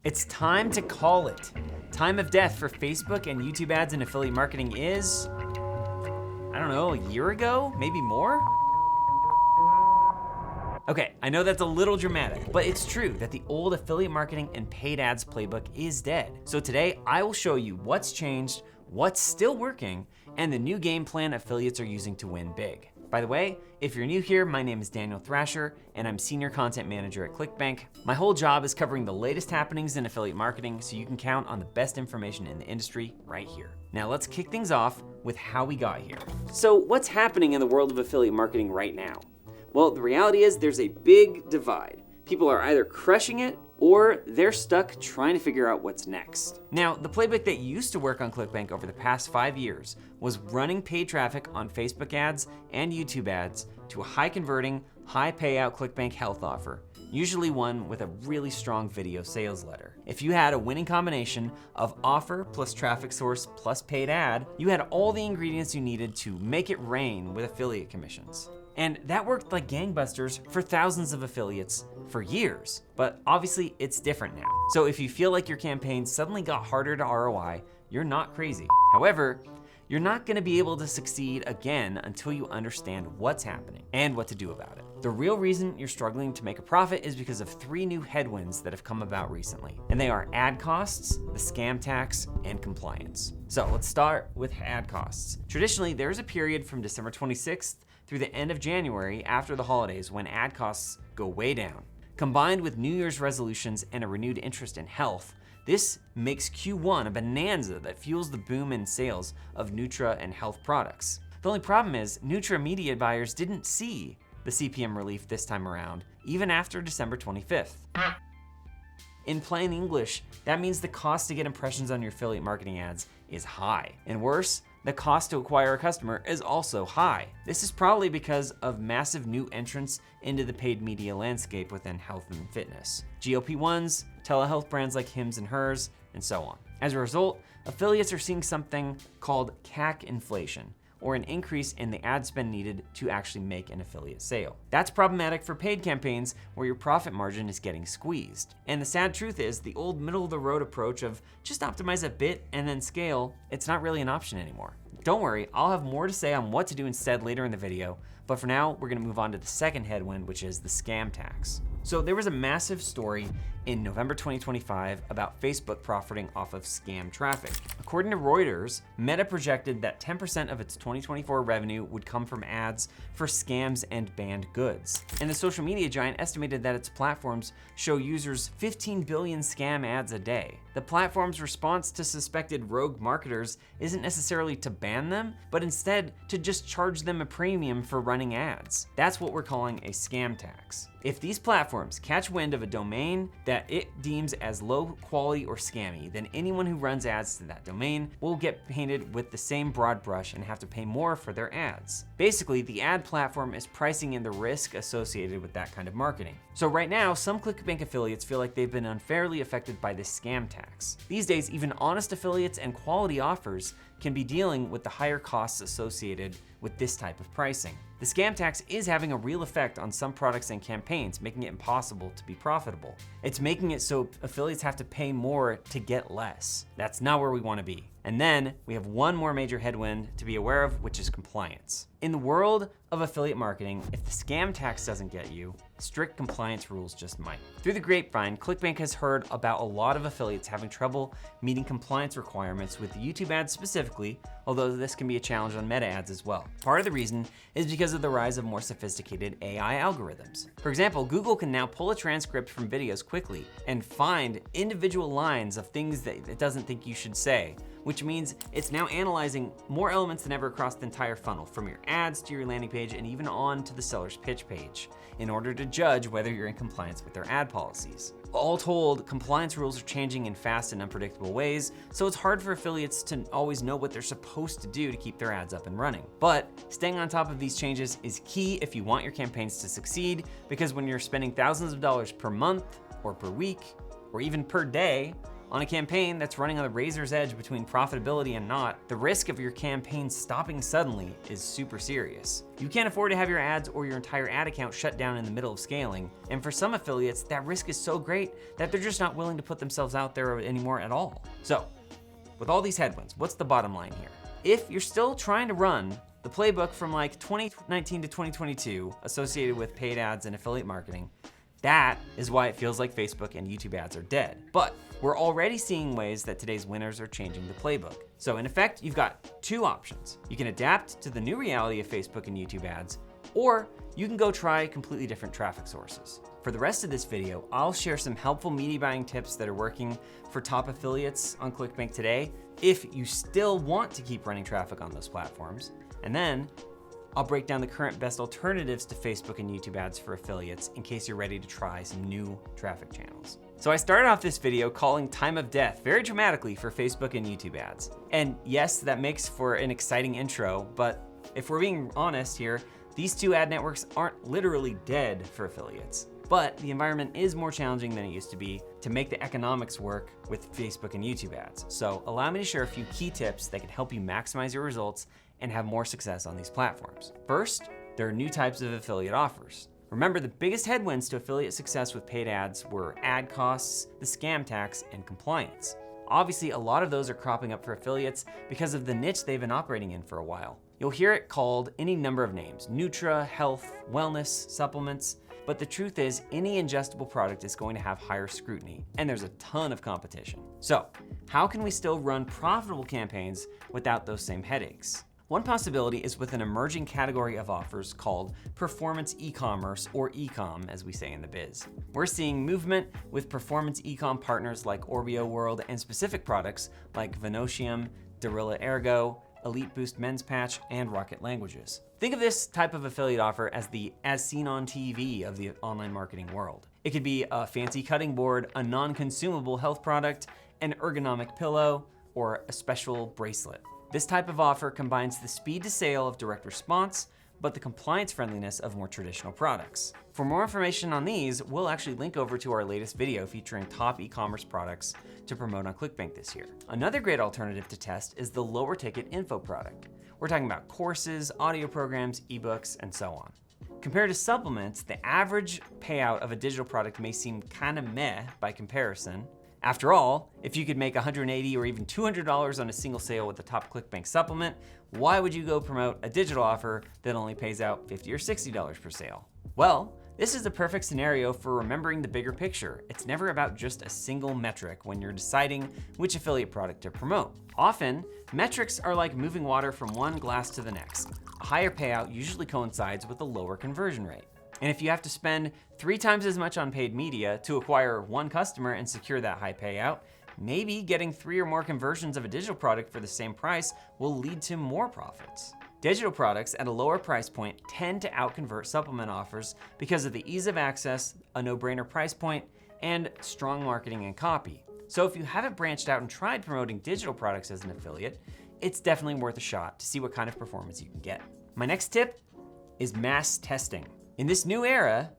It's time to call it. Time of death for Facebook and YouTube ads and affiliate marketing is, I don't know, a year ago? Maybe more? Okay, I know that's a little dramatic, but it's true that the old affiliate marketing and paid ads playbook is dead. So today, I will show you what's changed, what's still working, and the new game plan affiliates are using to win big. By the way, if you're new here, my name is Daniel Thrasher, and I'm Senior Content Manager at ClickBank. My whole job is covering the latest happenings in affiliate marketing, so you can count on the best information in the industry right here. Now let's kick things off with how we got here. So what's happening in the world of affiliate marketing right now? Well, the reality is there's a big divide. People are either crushing it or they're stuck trying to figure out what's next. Now, the playbook that used to work on ClickBank over the past 5 years was running paid traffic on Facebook ads and YouTube ads to a high converting, high payout ClickBank health offer, usually one with a really strong video sales letter. If you had a winning combination of offer plus traffic source plus paid ad, you had all the ingredients you needed to make it rain with affiliate commissions. And that worked like gangbusters for thousands of affiliates for years, but obviously it's different now. So if you feel like your campaign suddenly got harder to ROI, you're not crazy. However, you're not gonna be able to succeed again until you understand what's happening and what to do about it. The real reason you're struggling to make a profit is because of 3 new headwinds that have come about recently. And they are ad costs, the scam tax, and compliance. So let's start with ad costs. Traditionally, there's a period from December 26th through the end of January after the holidays when ad costs go way down. Combined with New Year's resolutions and a renewed interest in health, this makes Q1 a bonanza that fuels the boom in sales of Nutra and health products. The only problem is Nutra media buyers didn't see the CPM relief this time around, even after December 25th. In plain English, that means the cost to get impressions on your affiliate marketing ads is high. And worse, the cost to acquire a customer is also high. This is probably because of massive new entrants into the paid media landscape within health and fitness. GLP-1s, telehealth brands like Hims and Hers, and so on. As a result, affiliates are seeing something called CAC inflation, or an increase in the ad spend needed to actually make an affiliate sale. That's problematic for paid campaigns where your profit margin is getting squeezed. And the sad truth is the old middle of the road approach of just optimize a bit and then scale, it's not really an option anymore. Don't worry, I'll have more to say on what to do instead later in the video, but for now, we're gonna move on to the second headwind, which is the scam tax. So there was a massive story in November 2025 about Facebook profiting off of scam traffic. According to Reuters, Meta projected that 10% of its 2024 revenue would come from ads for scams and banned goods. And the social media giant estimated that its platforms show users 15 billion scam ads a day. The platform's response to suspected rogue marketers isn't necessarily to ban them, but instead to just charge them a premium for running ads. That's what we're calling a scam tax. If these platforms catch wind of a domain that it deems as low quality or scammy, then anyone who runs ads to that domain will get painted with the same broad brush and have to pay more for their ads. Basically, the ad platform is pricing in the risk associated with that kind of marketing. So right now, some ClickBank affiliates feel like they've been unfairly affected by this scam tax. These days, even honest affiliates and quality offers can be dealing with the higher costs associated with this type of pricing. The scam tax is having a real effect on some products and campaigns, making it impossible to be profitable. It's making it so affiliates have to pay more to get less. That's not where we want to be. And then we have one more major headwind to be aware of, which is compliance. In the world of affiliate marketing, if the scam tax doesn't get you, strict compliance rules just might. Through the grapevine, ClickBank has heard about a lot of affiliates having trouble meeting compliance requirements with YouTube ads specifically, although this can be a challenge on Meta ads as well. Part of the reason is because of the rise of more sophisticated AI algorithms. For example, Google can now pull a transcript from videos quickly and find individual lines of things that it doesn't think you should say, which means it's now analyzing more elements than ever across the entire funnel, from your ads to your landing page and even on to the seller's pitch page, in order to judge whether you're in compliance with their ad policies. All told, compliance rules are changing in fast and unpredictable ways, so it's hard for affiliates to always know what they're supposed to do to keep their ads up and running. But staying on top of these changes is key if you want your campaigns to succeed, because when you're spending thousands of dollars per month or per week or even per day On a campaign that's running on the razor's edge between profitability and not, the risk of your campaign stopping suddenly is super serious. You can't afford to have your ads or your entire ad account shut down in the middle of scaling, and for some affiliates, that risk is so great that they're just not willing to put themselves out there anymore at all. So, with all these headwinds, what's the bottom line here? If you're still trying to run the playbook from like 2019 to 2022 associated with paid ads and affiliate marketing, that is why it feels like Facebook and YouTube ads are dead. But we're already seeing ways that today's winners are changing the playbook. So in effect, you've got two options. You can adapt to the new reality of Facebook and YouTube ads, or you can go try completely different traffic sources. For the rest of this video, I'll share some helpful media buying tips that are working for top affiliates on ClickBank today, if you still want to keep running traffic on those platforms. And then I'll break down the current best alternatives to Facebook and YouTube ads for affiliates in case you're ready to try some new traffic channels. So I started off this video calling time of death very dramatically for Facebook and YouTube ads. And yes, that makes for an exciting intro, but if we're being honest here, these two ad networks aren't literally dead for affiliates. But the environment is more challenging than it used to be to make the economics work with Facebook and YouTube ads. So allow me to share a few key tips that can help you maximize your results and have more success on these platforms. First, there are new types of affiliate offers. Remember, the biggest headwinds to affiliate success with paid ads were ad costs, the scam tax, and compliance. Obviously, a lot of those are cropping up for affiliates because of the niche they've been operating in for a while. You'll hear it called any number of names: Nutra, health, wellness, supplements. But the truth is, any ingestible product is going to have higher scrutiny, and there's a ton of competition. So, how can we still run profitable campaigns without those same headaches? One possibility is with an emerging category of offers called performance e-commerce, or e-com as we say in the biz. We're seeing movement with performance e-com partners like Orbio World and specific products like Venosium, Dorilla Ergo, Elite Boost Men's Patch, and Rocket Languages. Think of this type of affiliate offer as the as seen on TV of the online marketing world. It could be a fancy cutting board, a non-consumable health product, an ergonomic pillow, or a special bracelet. This type of offer combines the speed to sale of direct response, but the compliance friendliness of more traditional products. For more information on these, we'll actually link over to our latest video featuring top e-commerce products to promote on ClickBank this year. Another great alternative to test is the lower ticket info product. We're talking about courses, audio programs, ebooks, and so on. Compared to supplements, the average payout of a digital product may seem kind of meh by comparison. After all, if you could make $180 or even $200 on a single sale with a top ClickBank supplement, why would you go promote a digital offer that only pays out $50 or $60 per sale? Well, this is a perfect scenario for remembering the bigger picture. It's never about just a single metric when you're deciding which affiliate product to promote. Often, metrics are like moving water from one glass to the next. A higher payout usually coincides with a lower conversion rate. And if you have to spend 3 times as much on paid media to acquire one customer and secure that high payout, maybe getting 3 or more conversions of a digital product for the same price will lead to more profits. Digital products at a lower price point tend to outconvert supplement offers because of the ease of access, a no-brainer price point, and strong marketing and copy. So if you haven't branched out and tried promoting digital products as an affiliate, it's definitely worth a shot to see what kind of performance you can get. My next tip is mass testing. In this new era,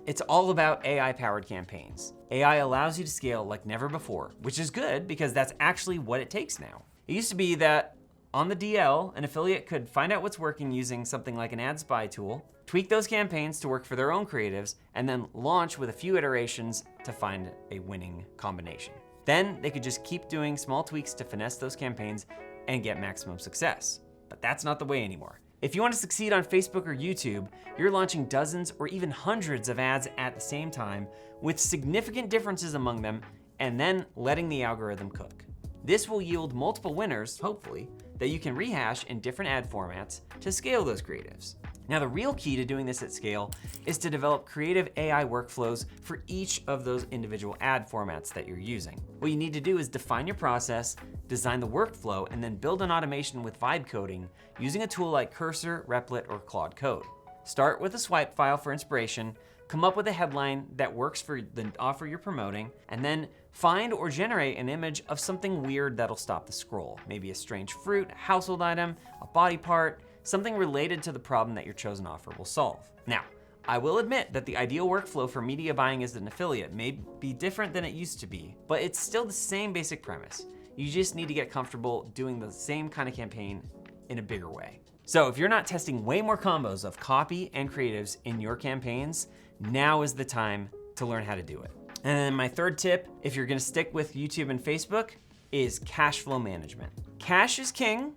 it's all about AI-powered campaigns. AI allows you to scale like never before, which is good because that's actually what it takes now. It used to be that on the DL, an affiliate could find out what's working using something like an ad spy tool, tweak those campaigns to work for their own creatives, and then launch with a few iterations to find a winning combination. Then they could just keep doing small tweaks to finesse those campaigns and get maximum success. But that's not the way anymore. If you want to succeed on Facebook or YouTube, you're launching dozens or even hundreds of ads at the same time with significant differences among them, and then letting the algorithm cook. This will yield multiple winners, hopefully, that you can rehash in different ad formats to scale those creatives. Now, the real key to doing this at scale is to develop creative AI workflows for each of those individual ad formats that you're using. What you need to do is define your process, design the workflow, and then build an automation with vibe coding using a tool like Cursor, Replit, or Claude Code. Start with a swipe file for inspiration, come up with a headline that works for the offer you're promoting, and then find or generate an image of something weird that'll stop the scroll. Maybe a strange fruit, a household item, a body part, something related to the problem that your chosen offer will solve. Now, I will admit that the ideal workflow for media buying as an affiliate may be different than it used to be, but it's still the same basic premise. You just need to get comfortable doing the same kind of campaign in a bigger way. So if you're not testing way more combos of copy and creatives in your campaigns, now is the time to learn how to do it. And then my third tip, if you're gonna stick with YouTube and Facebook, is cash flow management. Cash is king.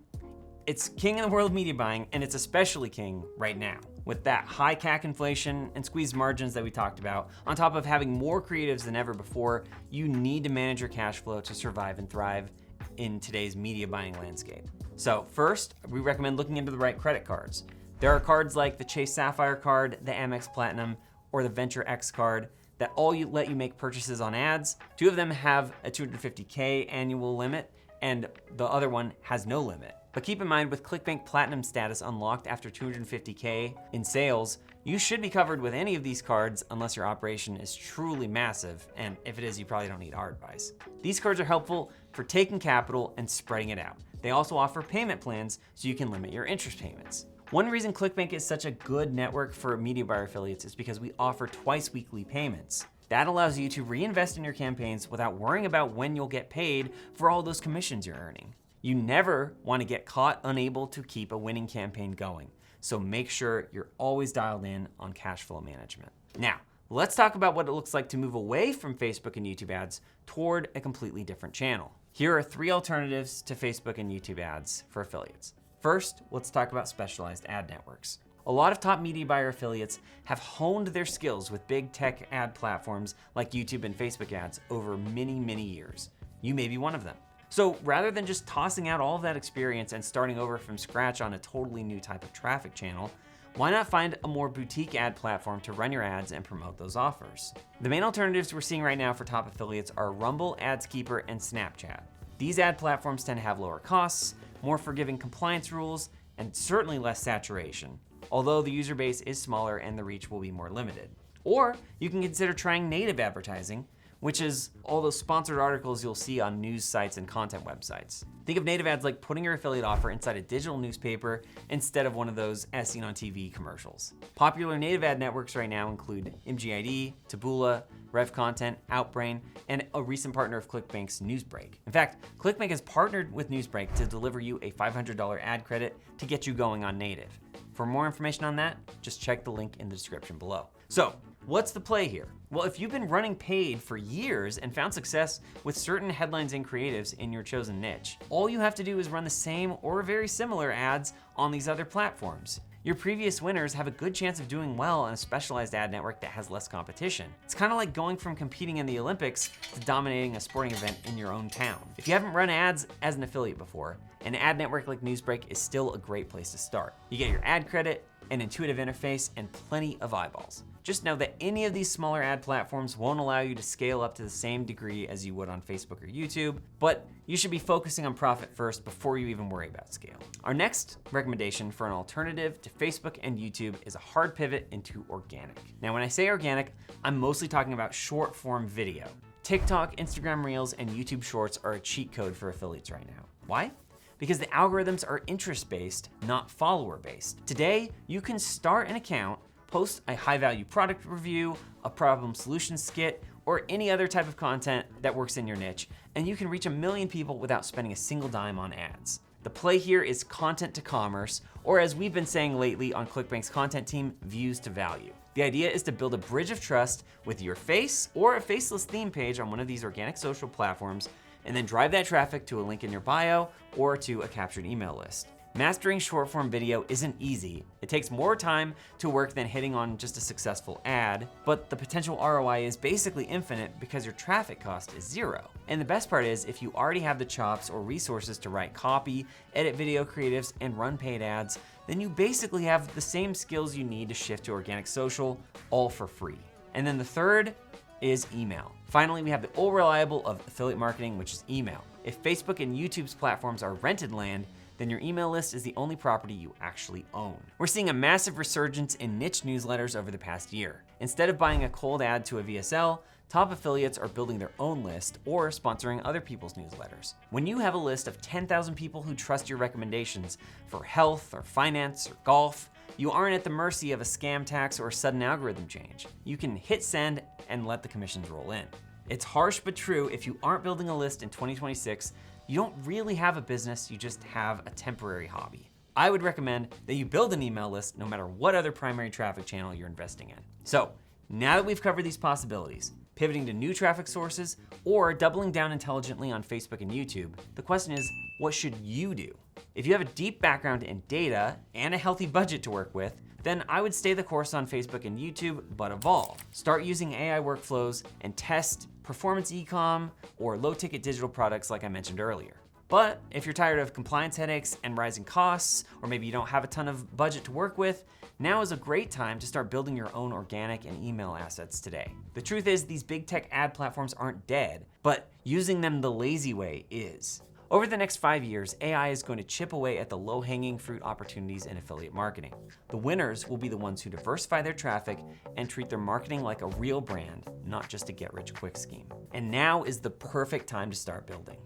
It's king in the world of media buying, and it's especially king right now. With that high CAC inflation and squeezed margins that we talked about, on top of having more creatives than ever before, you need to manage your cash flow to survive and thrive in today's media buying landscape. So first, we recommend looking into the right credit cards. There are cards like the Chase Sapphire card, the Amex Platinum, or the Venture X card that all let you make purchases on ads. Two of them have a $250K annual limit, and the other one has no limit. But keep in mind, with ClickBank Platinum status unlocked after $250K in sales, you should be covered with any of these cards unless your operation is truly massive, and if it is, you probably don't need our advice. These cards are helpful for taking capital and spreading it out. They also offer payment plans so you can limit your interest payments. One reason ClickBank is such a good network for media buyer affiliates is because we offer twice weekly payments. That allows you to reinvest in your campaigns without worrying about when you'll get paid for all those commissions you're earning. You never want to get caught unable to keep a winning campaign going, so make sure you're always dialed in on cash flow management. Now, let's talk about what it looks like to move away from Facebook and YouTube ads toward a completely different channel. Here are 3 alternatives to Facebook and YouTube ads for affiliates. First, let's talk about specialized ad networks. A lot of top media buyer affiliates have honed their skills with big tech ad platforms like YouTube and Facebook ads over many years. You may be one of them. So rather than just tossing out all of that experience and starting over from scratch on a totally new type of traffic channel, why not find a more boutique ad platform to run your ads and promote those offers? The main alternatives we're seeing right now for top affiliates are Rumble, AdsKeeper, and Snapchat. These ad platforms tend to have lower costs, more forgiving compliance rules, and certainly less saturation, although the user base is smaller and the reach will be more limited. Or you can consider trying native advertising, which is all those sponsored articles you'll see on news sites and content websites. Think of native ads like putting your affiliate offer inside a digital newspaper instead of one of those as seen on TV commercials. Popular native ad networks right now include MGID, Taboola, Rev Content, Outbrain, and a recent partner of ClickBank's Newsbreak. In fact, ClickBank has partnered with Newsbreak to deliver you a $500 ad credit to get you going on native. For more information on that, just check the link in the description below. So, what's the play here? Well, if you've been running paid for years and found success with certain headlines and creatives in your chosen niche, all you have to do is run the same or very similar ads on these other platforms. Your previous winners have a good chance of doing well on a specialized ad network that has less competition. It's kind of like going from competing in the Olympics to dominating a sporting event in your own town. If you haven't run ads as an affiliate before, an ad network like Newsbreak is still a great place to start. You get your ad credit, an intuitive interface, and plenty of eyeballs. Just know that any of these smaller ad platforms won't allow you to scale up to the same degree as you would on Facebook or YouTube, but you should be focusing on profit first before you even worry about scale. Our next recommendation for an alternative to Facebook and YouTube is a hard pivot into organic. Now, when I say organic, I'm mostly talking about short form video. TikTok, Instagram Reels, and YouTube Shorts are a cheat code for affiliates right now. Why? Because the algorithms are interest-based, not follower-based. Today, you can start an account, post a high-value product review, a problem solution skit, or any other type of content that works in your niche, and you can reach 1 million people without spending a single dime on ads. The play here is content to commerce, or as we've been saying lately on ClickBank's content team, views to value. The idea is to build a bridge of trust with your face or a faceless theme page on one of these organic social platforms, and then drive that traffic to a link in your bio or to a captured email list. Mastering short form video isn't easy. It takes more time to work than hitting on just a successful ad, but the potential ROI is basically infinite because your traffic cost is 0. And the best part is, if you already have the chops or resources to write copy, edit video creatives, and run paid ads, then you basically have the same skills you need to shift to organic social, all for free. And then the third is email. Finally, we have the all reliable of affiliate marketing, which is email. If Facebook and YouTube's platforms are rented land, then your email list is the only property you actually own. We're seeing a massive resurgence in niche newsletters over the past year. Instead of buying a cold ad to a VSL, top affiliates are building their own list or sponsoring other people's newsletters. When you have a list of 10,000 people who trust your recommendations for health or finance or golf, you aren't at the mercy of a scam tax or a sudden algorithm change. You can hit send and let the commissions roll in. It's harsh but true, if you aren't building a list in 2026, you don't really have a business, you just have a temporary hobby. I would recommend that you build an email list no matter what other primary traffic channel you're investing in. So, now that we've covered these possibilities, pivoting to new traffic sources or doubling down intelligently on Facebook and YouTube, the question is, what should you do? If you have a deep background in data and a healthy budget to work with, then I would stay the course on Facebook and YouTube, but evolve. Start using AI workflows and test performance e-com or low-ticket digital products like I mentioned earlier. But if you're tired of compliance headaches and rising costs, or maybe you don't have a ton of budget to work with, now is a great time to start building your own organic and email assets today. The truth is, these big tech ad platforms aren't dead, but using them the lazy way is. Over the next 5 years, AI is going to chip away at the low-hanging fruit opportunities in affiliate marketing. The winners will be the ones who diversify their traffic and treat their marketing like a real brand, not just a get-rich-quick scheme. And now is the perfect time to start building.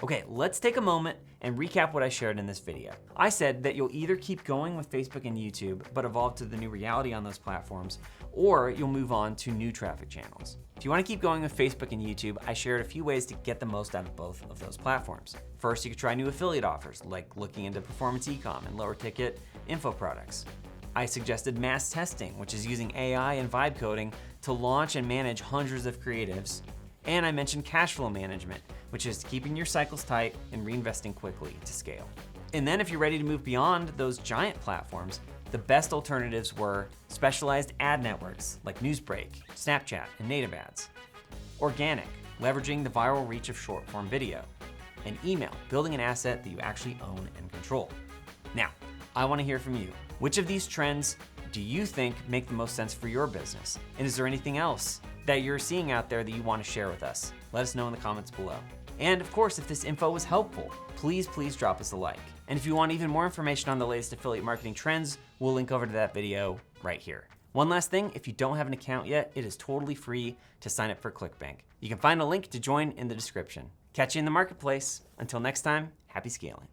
Okay, let's take a moment and recap what I shared in this video. I said that you'll either keep going with Facebook and YouTube, but evolve to the new reality on those platforms, or you'll move on to new traffic channels. If you want to keep going with Facebook and YouTube, I shared a few ways to get the most out of both of those platforms. First, you could try new affiliate offers, like looking into performance e-com and lower ticket info products. I suggested mass testing, which is using AI and vibe coding to launch and manage hundreds of creatives. And I mentioned cash flow management, which is keeping your cycles tight and reinvesting quickly to scale. And then if you're ready to move beyond those giant platforms, the best alternatives were specialized ad networks like Newsbreak, Snapchat, and native ads. Organic, leveraging the viral reach of short-form video. And email, building an asset that you actually own and control. Now, I want to hear from you. Which of these trends do you think make the most sense for your business? And is there anything else that you're seeing out there that you want to share with us? Let us know in the comments below. And of course, if this info was helpful, please drop us a like. And if you want even more information on the latest affiliate marketing trends, we'll link over to that video right here. One last thing, if you don't have an account yet, it is totally free to sign up for ClickBank. You can find a link to join in the description. Catch you in the marketplace. Until next time, happy scaling.